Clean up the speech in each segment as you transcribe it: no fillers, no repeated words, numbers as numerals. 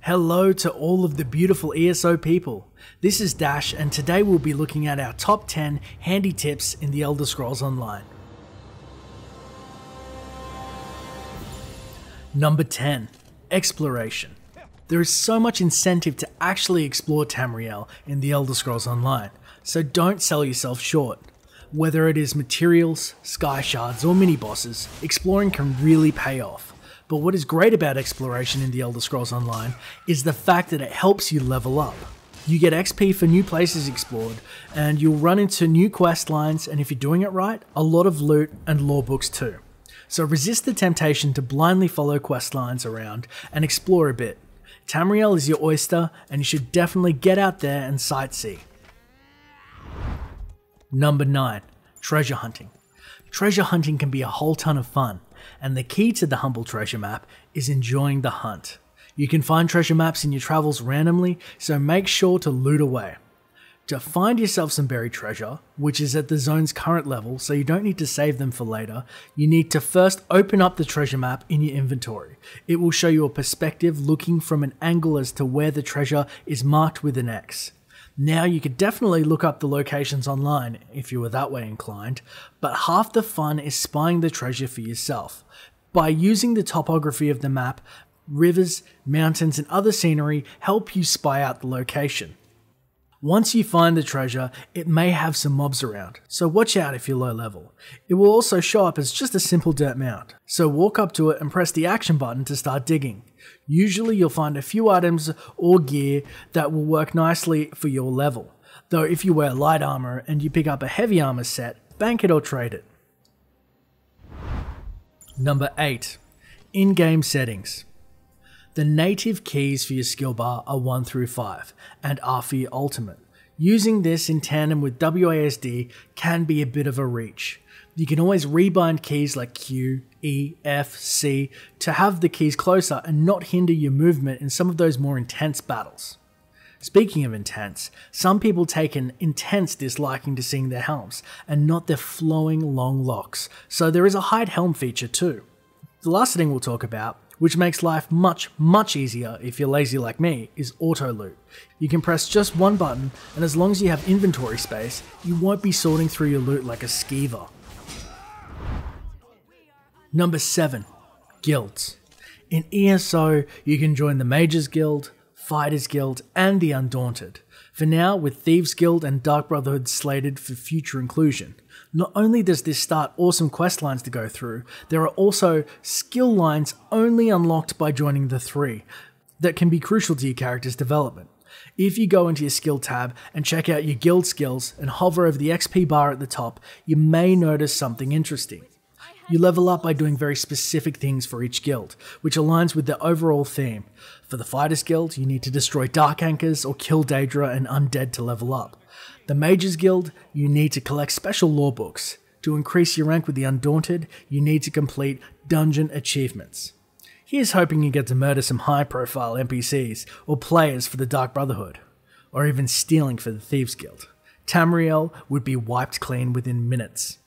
Hello to all of the beautiful ESO people. This is Dash, and today we'll be looking at our top 10 handy tips in the Elder Scrolls Online. Number 10. Exploration. There is so much incentive to actually explore Tamriel in the Elder Scrolls Online, so don't sell yourself short. Whether it is materials, sky shards, or mini-bosses, exploring can really pay off. But what is great about exploration in the Elder Scrolls Online is the fact that it helps you level up. You get XP for new places explored, and you'll run into new quest lines, and if you're doing it right, a lot of loot and lore books too. So resist the temptation to blindly follow quest lines around and explore a bit. Tamriel is your oyster, and you should definitely get out there and sightsee. Number 9. Treasure hunting. Treasure hunting can be a whole ton of fun, and the key to the humble treasure map is enjoying the hunt. You can find treasure maps in your travels randomly, so make sure to loot away. To find yourself some buried treasure, which is at the zone's current level so you don't need to save them for later, you need to first open up the treasure map in your inventory. It will show you a perspective looking from an angle as to where the treasure is marked with an X. Now you could definitely look up the locations online if you were that way inclined, but half the fun is spying the treasure for yourself. By using the topography of the map, rivers, mountains and other scenery help you spy out the location. Once you find the treasure, it may have some mobs around, so watch out if you're low level. It will also show up as just a simple dirt mound, so walk up to it and press the action button to start digging. Usually you'll find a few items or gear that will work nicely for your level, though if you wear light armor and you pick up a heavy armor set, bank it or trade it. Number 8. In-game settings. The native keys for your skill bar are 1 through 5 and are for your ultimate. Using this in tandem with WASD can be a bit of a reach. You can always rebind keys like Q, E, F, C to have the keys closer and not hinder your movement in some of those more intense battles. Speaking of intense, some people take an intense disliking to seeing their helms and not their flowing long locks, so there is a hide helm feature too. The last thing we'll talk about, which makes life much easier if you're lazy like me, is auto loot. You can press just one button, and as long as you have inventory space, you won't be sorting through your loot like a skeever. Number 7. Guilds. In ESO, you can join the Mages Guild, Fighters Guild, and the Undaunted. For now, with Thieves Guild and Dark Brotherhood slated for future inclusion. Not only does this start awesome quest lines to go through, there are also skill lines only unlocked by joining the 3 that can be crucial to your character's development. If you go into your skill tab and check out your guild skills and hover over the XP bar at the top, you may notice something interesting. You level up by doing very specific things for each guild, which aligns with the overall theme. For the Fighters Guild, you need to destroy Dark Anchors or kill Daedra and Undead to level up. The Mages Guild, you need to collect special lore books. To increase your rank with the Undaunted, you need to complete dungeon achievements. Here's hoping you get to murder some high-profile NPCs or players for the Dark Brotherhood, or even stealing for the Thieves Guild. Tamriel would be wiped clean within minutes.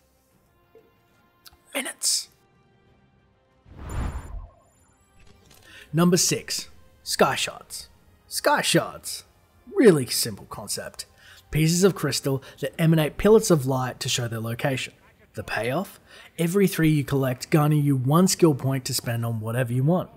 Number 6. SKYSHARDS. SKYSHARDS. Really simple concept. Pieces of crystal that emanate pillars of light to show their location. The payoff? Every 3 you collect garner you 1 skill point to spend on whatever you want.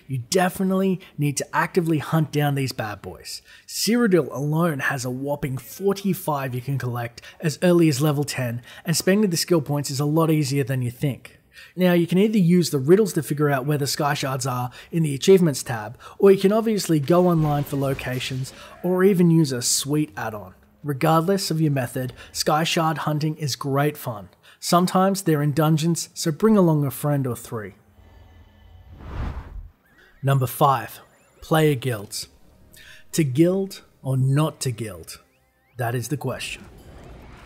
You definitely need to actively hunt down these bad boys. Cyrodiil alone has a whopping 45 you can collect as early as level 10, and spending the skill points is a lot easier than you think. Now you can either use the riddles to figure out where the sky shards are in the achievements tab, or you can obviously go online for locations, or even use a sweet add-on. Regardless of your method, sky shard hunting is great fun. Sometimes they're in dungeons, so bring along a friend or 3. Number 5. Player guilds. To guild or not to guild? That is the question.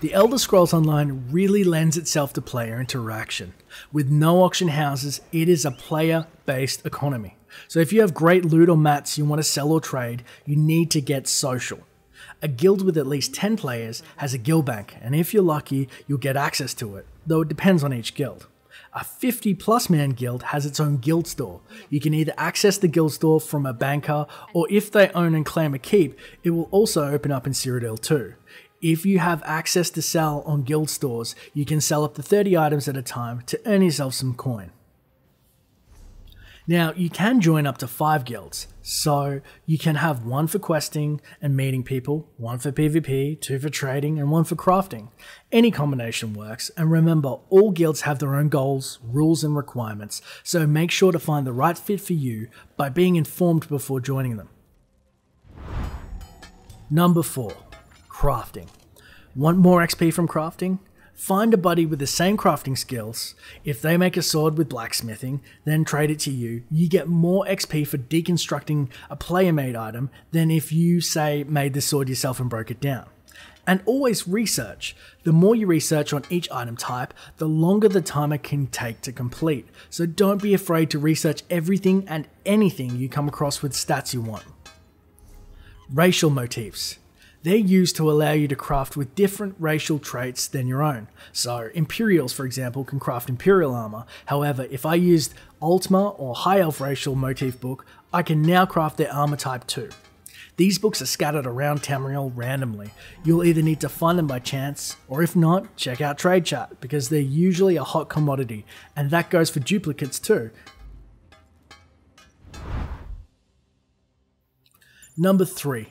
The Elder Scrolls Online really lends itself to player interaction. With no auction houses, it is a player-based economy. So if you have great loot or mats you want to sell or trade, you need to get social. A guild with at least 10 players has a guild bank, and if you're lucky, you'll get access to it, though it depends on each guild. A 50 plus man guild has its own guild store. You can either access the guild store from a banker, or if they own and claim a keep, it will also open up in Cyrodiil too. If you have access to sell on guild stores, you can sell up to 30 items at a time to earn yourself some coin. Now, you can join up to 5 guilds, so you can have 1 for questing and meeting people, 1 for PvP, 2 for trading, and 1 for crafting. Any combination works, and remember, all guilds have their own goals, rules, and requirements, so make sure to find the right fit for you by being informed before joining them. Number 4. Crafting. Want more XP from crafting? Find a buddy with the same crafting skills. If they make a sword with blacksmithing, then trade it to you. You get more XP for deconstructing a player-made item than if you, say, made the sword yourself and broke it down. And always research. The more you research on each item type, the longer the time it can take to complete. So don't be afraid to research everything and anything you come across with stats you want. Racial motifs. They're used to allow you to craft with different racial traits than your own. So Imperials, for example, can craft Imperial armor. However, if I used Ultima or High Elf racial motif book, I can now craft their armor type too. These books are scattered around Tamriel randomly. You'll either need to find them by chance, or if not, check out Trade Chat, because they're usually a hot commodity, and that goes for duplicates too. Number 3.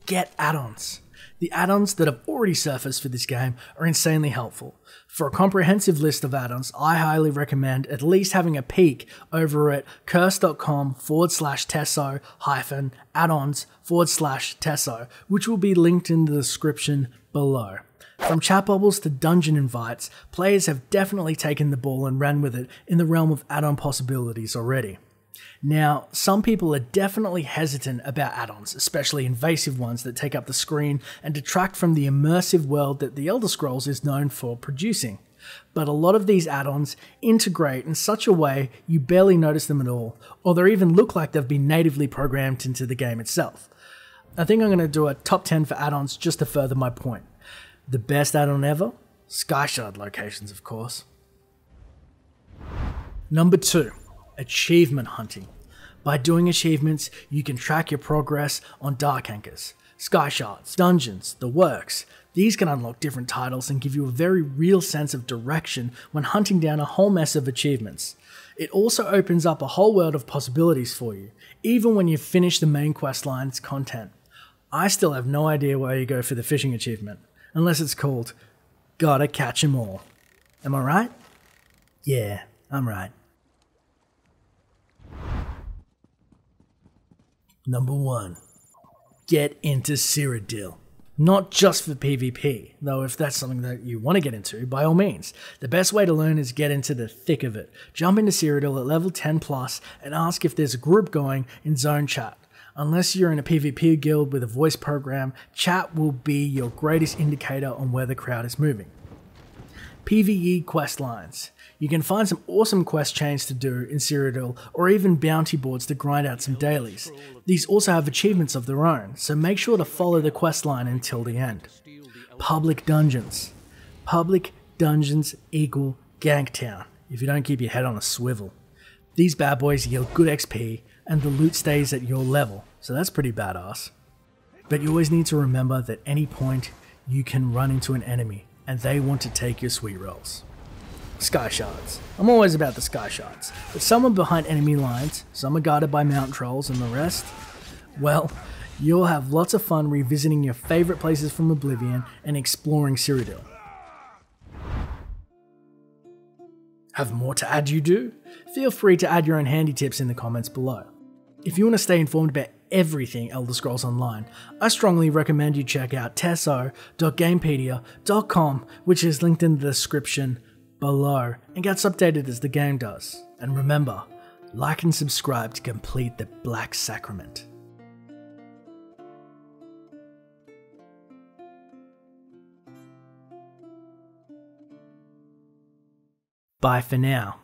Get add-ons. The add-ons that have already surfaced for this game are insanely helpful. For a comprehensive list of add-ons, I highly recommend at least having a peek over at curse.com/tesso-addons/tesso, which will be linked in the description below. From chat bubbles to dungeon invites, players have definitely taken the ball and ran with it in the realm of add-on possibilities already. Now, some people are definitely hesitant about add-ons, especially invasive ones that take up the screen and detract from the immersive world that the Elder Scrolls is known for producing. But a lot of these add-ons integrate in such a way you barely notice them at all, or they even look like they've been natively programmed into the game itself. I think I'm going to do a top 10 for add-ons just to further my point. The best add-on ever? SKYSHARD locations, of course. Number 2. Achievement hunting. By doing achievements, you can track your progress on Dark Anchors, SKYSHARDS, dungeons, the works. These can unlock different titles and give you a very real sense of direction when hunting down a whole mess of achievements. It also opens up a whole world of possibilities for you, even when you've finished the main quest line's content. I still have no idea where you go for the fishing achievement, unless it's called Gotta Catch 'Em All. Am I right? Yeah, I'm right. Number 1. Get into Cyrodiil. Not just for PvP, though if that's something that you want to get into, by all means. The best way to learn is get into the thick of it. Jump into Cyrodiil at level 10 plus and ask if there's a group going in zone chat. Unless you're in a PvP guild with a voice program, chat will be your greatest indicator on where the crowd is moving. PvE quest lines. You can find some awesome quest chains to do in Cyrodiil, or even bounty boards to grind out some dailies. These also have achievements of their own, so make sure to follow the quest line until the end. Public dungeons. Public dungeons equal Ganktown, if you don't keep your head on a swivel. These bad boys yield good XP, and the loot stays at your level, so that's pretty badass. But you always need to remember that at any point you can run into an enemy, and they want to take your sweet rolls. SKYSHARDS. I'm always about the SKYSHARDS, but some are behind enemy lines, some are guarded by mountain trolls, and the rest, well, you'll have lots of fun revisiting your favourite places from Oblivion and exploring Cyrodiil. Have more to add you do? Feel free to add your own handy tips in the comments below. If you want to stay informed about everything Elder Scrolls Online, I strongly recommend you check out tesso.gamepedia.com, which is linked in the description below and gets updated as the game does. And remember, like and subscribe to complete the Black Sacrament. Bye for now.